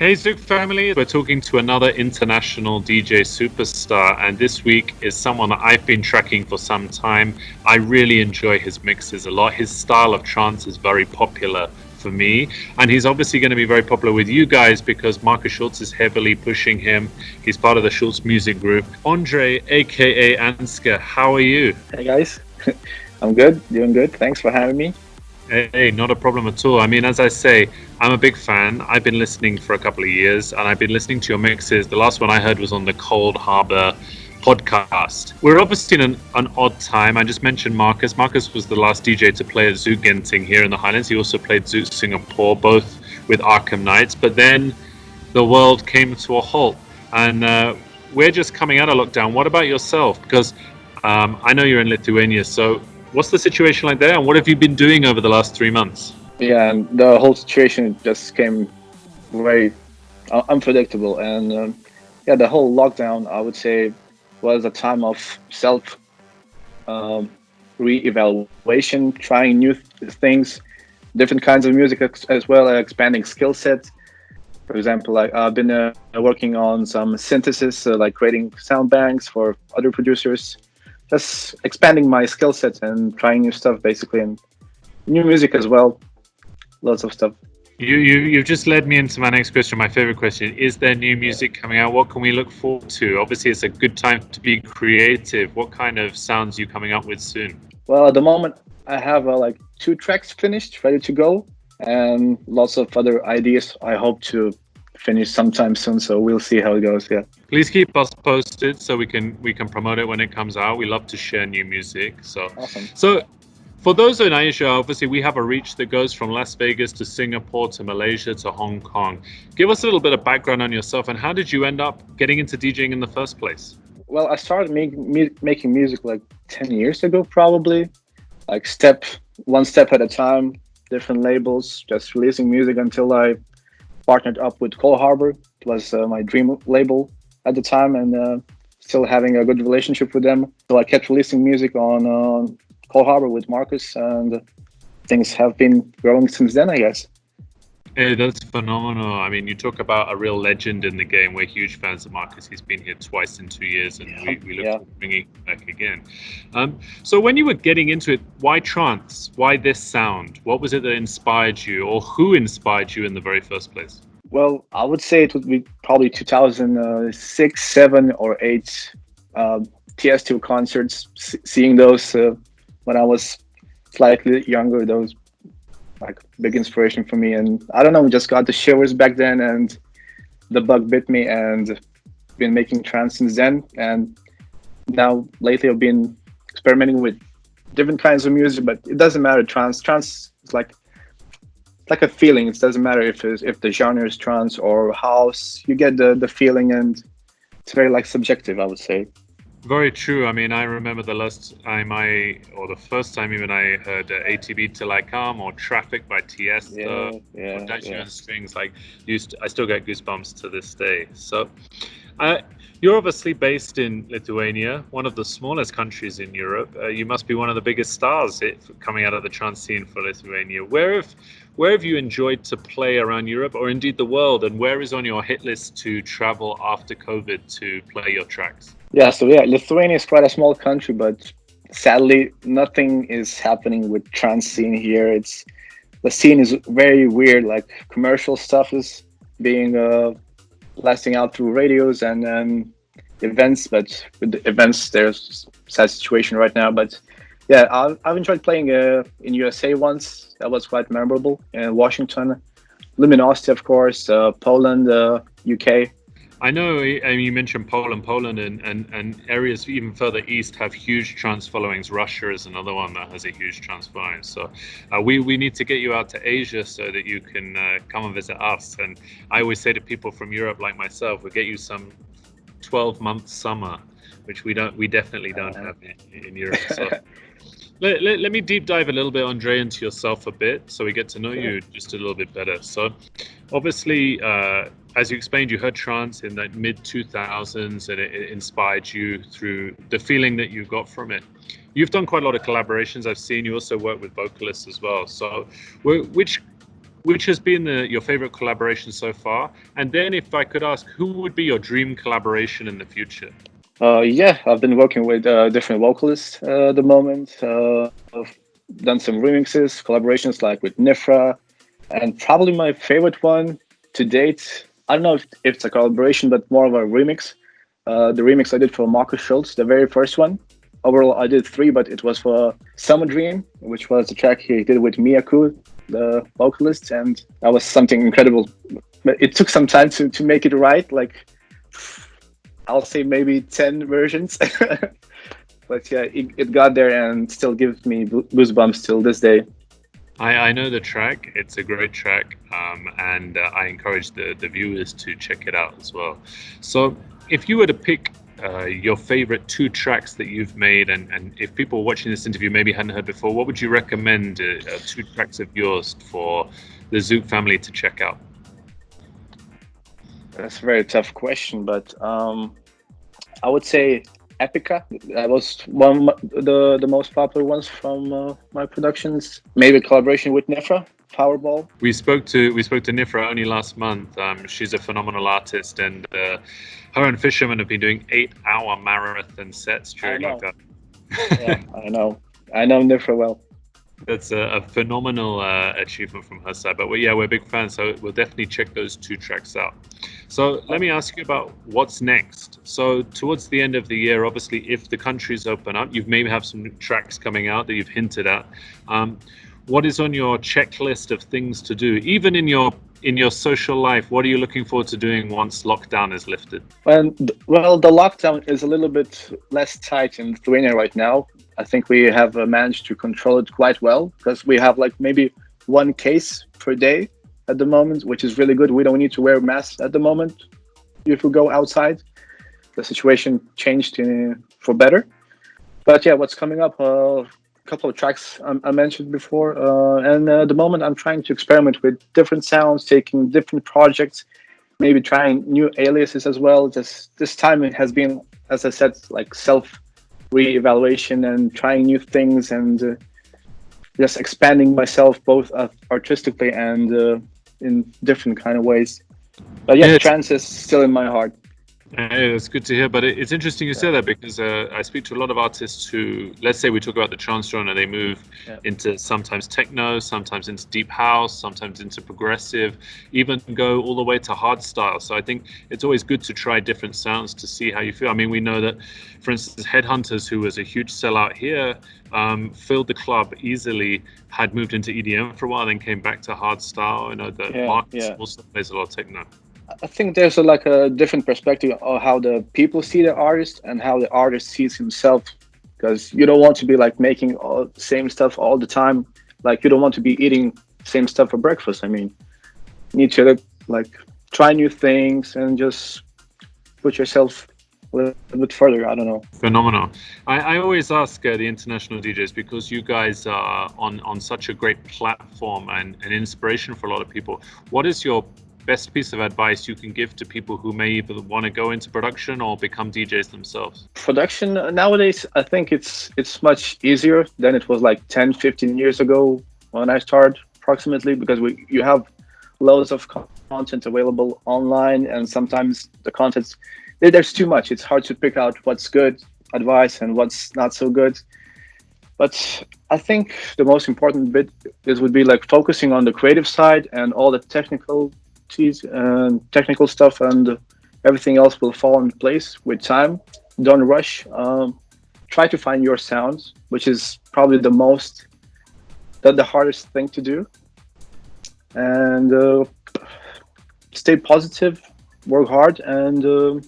Hey Zook family, we're talking to another international DJ superstar, and this week is someone that I've been tracking for some time. I really enjoy his mixes a lot. His style of trance is very popular for me, and he's obviously going to be very popular with you guys because Marcus Schultz is heavily pushing him. He's part of the Schultz Music Group. Andre, aka ANSKE, how are you? Hey guys, I'm good, doing good. Thanks for having me. Hey, not a problem at all. I mean, as I say, I'm a big fan. I've been listening for a couple of years, and I've been listening to your mixes. The last one I heard was on the Cold Harbor podcast. We're obviously in an odd time. I just mentioned Marcus. Marcus was the last DJ to play at Zoot Genting here in the Highlands. He also played Zoot Singapore, both with Arkham Knights. But then the world came to a halt, and we're just coming out of lockdown. What about yourself? Because I know you're in Lithuania, so what's the situation like there, and what have you been doing over the last 3 months? Yeah, and the whole situation just came very unpredictable, and yeah, the whole lockdown, I would say, was a time of self re-evaluation, trying new things, different kinds of music as well, expanding skill sets. For example, I've been working on some synthesis, like creating sound banks for other producers. Just expanding my skill set and trying new stuff, basically, and new music as well. Lots of stuff. You've just led me into my next question, my favorite question. Is there new music coming out? What can we look forward to? Obviously, it's a good time to be creative. What kind of sounds are you coming up with soon? Well, at the moment, I have like 2 tracks finished, ready to go, and lots of other ideas I hope to finish sometime soon, so we'll see how it goes. Yeah, please keep us posted so we can promote it when it comes out. We love to share new music. So awesome. So for those in Asia, obviously we have a reach that goes from Las Vegas to Singapore to Malaysia to Hong Kong. Give us a little bit of background on yourself, and how did you end up getting into DJing in the first place? Well, I started making music like 10 years ago, probably, like one step at a time, different labels, just releasing music until I partnered up with Cold Harbor. It was my dream label at the time, and still having a good relationship with them. So I kept releasing music on Cold Harbor with Marcus, and things have been growing since then, I guess. Hey, that's phenomenal. I mean, you talk about a real legend in the game. We're huge fans of Marcus. He's been here twice in 2 years, and we look forward to bringing him back again. So when you were getting into it, why trance? Why this sound? What was it that inspired you, or who inspired you in the very first place? Well, I would say it would be probably 2006, 7, or 8 TS2 concerts. Seeing those when I was slightly younger, those like big inspiration for me, and I don't know, just got the shivers back then, and the bug bit me, and been making trance since then. And now lately I've been experimenting with different kinds of music, but it doesn't matter. Trance is like a feeling. It doesn't matter if the genre is trance or house. You get the feeling, and it's very like subjective, I would say. Very true. I mean, I remember the last time or the first time even I heard ATB Till I Come or Traffic by Tiesto or Dacia and Strings. Like, I still get goosebumps to this day. So, you're obviously based in Lithuania, one of the smallest countries in Europe. You must be one of the biggest stars coming out of the trance scene for Lithuania. Where have you enjoyed to play around Europe, or indeed the world, and where is on your hit list to travel after COVID to play your tracks? Lithuania is quite a small country, but sadly, nothing is happening with trance scene here. The scene is very weird. Like, commercial stuff is being blasting out through radios and events, but with the events, there's a sad situation right now. But yeah, I've enjoyed playing in USA once. That was quite memorable. In Washington, Luminosity, of course, Poland, UK. I know, I mean, you mentioned Poland and areas even further east have huge trance followings. Russia is another one that has a huge trance following. So we need to get you out to Asia so that you can come and visit us. And I always say to people from Europe like myself, we'll get you some 12-month summer, which we definitely don't have in Europe. So let me deep dive a little bit, Andre, into yourself a bit so we get to know you just a little bit better. So obviously, as you explained, you heard trance in the mid-2000s, and it inspired you through the feeling that you got from it. You've done quite a lot of collaborations. I've seen you also work with vocalists as well. So which which has been your favorite collaboration so far? And then if I could ask, who would be your dream collaboration in the future? Yeah, I've been working with different vocalists at the moment. I've done some remixes, collaborations like with Nifra, and probably my favorite one to date. I don't know if it's a collaboration, but more of a remix. The remix I did for Marcus Schultz, the very first one. Overall, I did three, but it was for Summer Dream, which was the track he did with Miyaku, the vocalist, and that was something incredible. But it took some time to make it right, like I'll say maybe 10 versions. But yeah, it got there and still gives me goosebumps till this day. I know the track. It's a great track, and I encourage the viewers to check it out as well. So if you were to pick your favorite two tracks that you've made, and if people watching this interview maybe hadn't heard before, what would you recommend two tracks of yours for the Zook family to check out? That's a very tough question, but I would say Epica. That was one of the most popular ones from my productions. Maybe a collaboration with Nifra, Powerball. We spoke to Nifra only last month. She's a phenomenal artist, and her and Fisherman have been doing 8-hour marathon sets during lockdown. Yeah, I know Nifra well. That's a phenomenal achievement from her side. But we're big fans, so we'll definitely check those two tracks out. So let me ask you about what's next. So towards the end of the year, obviously, if the countries open up, you maybe have some tracks coming out that you've hinted at. What is on your checklist of things to do? Even in your social life, what are you looking forward to doing once lockdown is lifted? Well, the lockdown is a little bit less tight in Lithuania right now. I think we have managed to control it quite well because we have like maybe one case per day at the moment, which is really good. We don't need to wear masks at the moment if we go outside. The situation changed for better. But yeah, what's coming up? A couple of tracks I mentioned before. And at the moment, I'm trying to experiment with different sounds, taking different projects, maybe trying new aliases as well. Just this time it has been, as I said, like re-evaluation and trying new things and just expanding myself both artistically and in different kind of ways. But yeah, trance is still in my heart. Hey, that's good to hear. But it's interesting you say that because I speak to a lot of artists who, let's say we talk about the trance genre, they move into sometimes techno, sometimes into deep house, sometimes into progressive, even go all the way to hard style. So I think it's always good to try different sounds to see how you feel. I mean, we know that, for instance, Headhunters, who was a huge sellout here, filled the club easily, had moved into EDM for a while, then came back to hard style. I know that Marcus also plays a lot of techno. I think there's a different perspective of how the people see the artist and how the artist sees himself, because you don't want to be like making all the same stuff all the time. Like you don't want to be eating same stuff for breakfast. I mean, you need to like try new things and just put yourself a little bit further. I don't know. Phenomenal. I always ask the international DJs, because you guys are on such a great platform and an inspiration for a lot of people. What is your best piece of advice you can give to people who may either want to go into production or become DJs themselves? Production nowadays, I think it's much easier than it was like 10, 15 years ago when I started approximately, because you have loads of content available online, and sometimes the content, there's too much. It's hard to pick out what's good advice and what's not so good. But I think the most important bit would be like focusing on the creative side, and all the technical stuff and everything else will fall in place with time. Don't rush. Try to find your sound, which is probably the hardest thing to do. And stay positive, work hard, and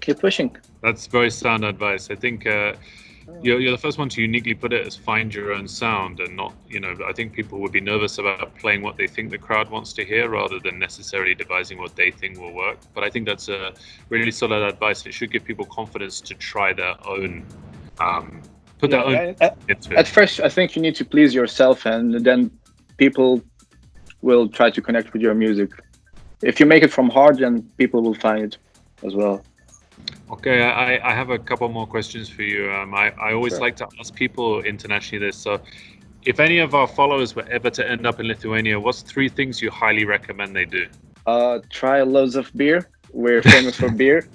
keep pushing. That's very sound advice. I think you're the first one to uniquely put it as find your own sound, and not, I think people would be nervous about playing what they think the crowd wants to hear rather than necessarily devising what they think will work. But I think that's a really solid advice. It should give people confidence to try their own, put their own into it. At first, I think you need to please yourself, and then people will try to connect with your music. If you make it from heart, then people will find it as well. Okay, I have a couple more questions for you. I always like to ask people internationally this. So If any of our followers were ever to end up in Lithuania, what's 3 things you highly recommend they do? Try loads of beer. We're famous for beer.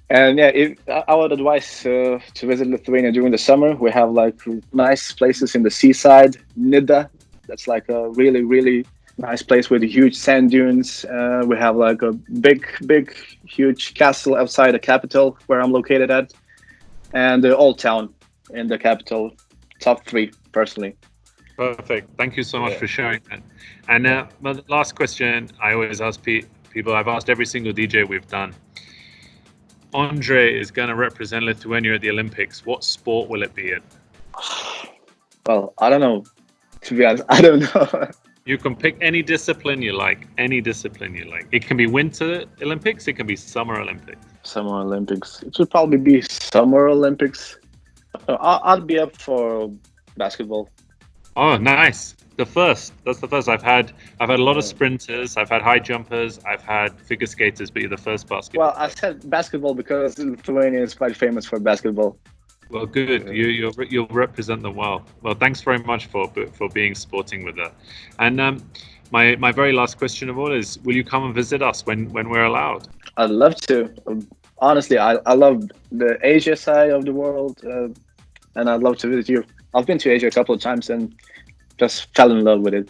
And yeah, I would advise to visit Lithuania during the summer. We have like nice places in the seaside. Nida, that's like a really, really nice place with huge sand dunes. We have like a big, huge castle outside the capital where I'm located at, and the old town in the capital. Top three, personally. Perfect. Thank you so much Yeah. for sharing that. And my last question I always ask people, I've asked every single DJ we've done. Andre is going to represent Lithuania at the Olympics. What sport will it be in? Well, I don't know. To be honest, I don't know. You can pick any discipline you like. Any discipline you like. It can be Winter Olympics. It can be Summer Olympics. Summer Olympics. It should probably be Summer Olympics. I'd be up for basketball. Oh, nice. The first. That's the first. I've had a lot of sprinters. I've had high jumpers. I've had figure skaters. But you're the first basketball. Well, I said basketball because Lithuania is quite famous for basketball. Well, good. You'll represent them well. Well, thanks very much for being sporting with that. And my very last question of all is: will you come and visit us when we're allowed? I'd love to. Honestly, I love the Asia side of the world, and I'd love to visit you. I've been to Asia a couple of times and just fell in love with it.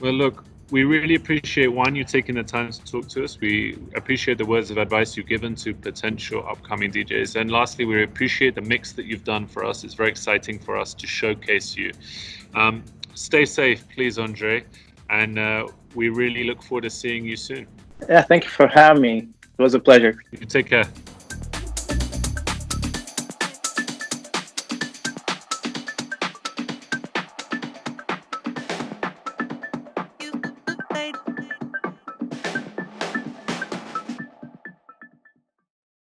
Well, look, we really appreciate you taking the time to talk to us. We appreciate the words of advice you've given to potential upcoming DJs. And lastly, we appreciate the mix that you've done for us. It's very exciting for us to showcase you. Stay safe, please, Andre. And we really look forward to seeing you soon. Yeah, thank you for having me. It was a pleasure. You take care. You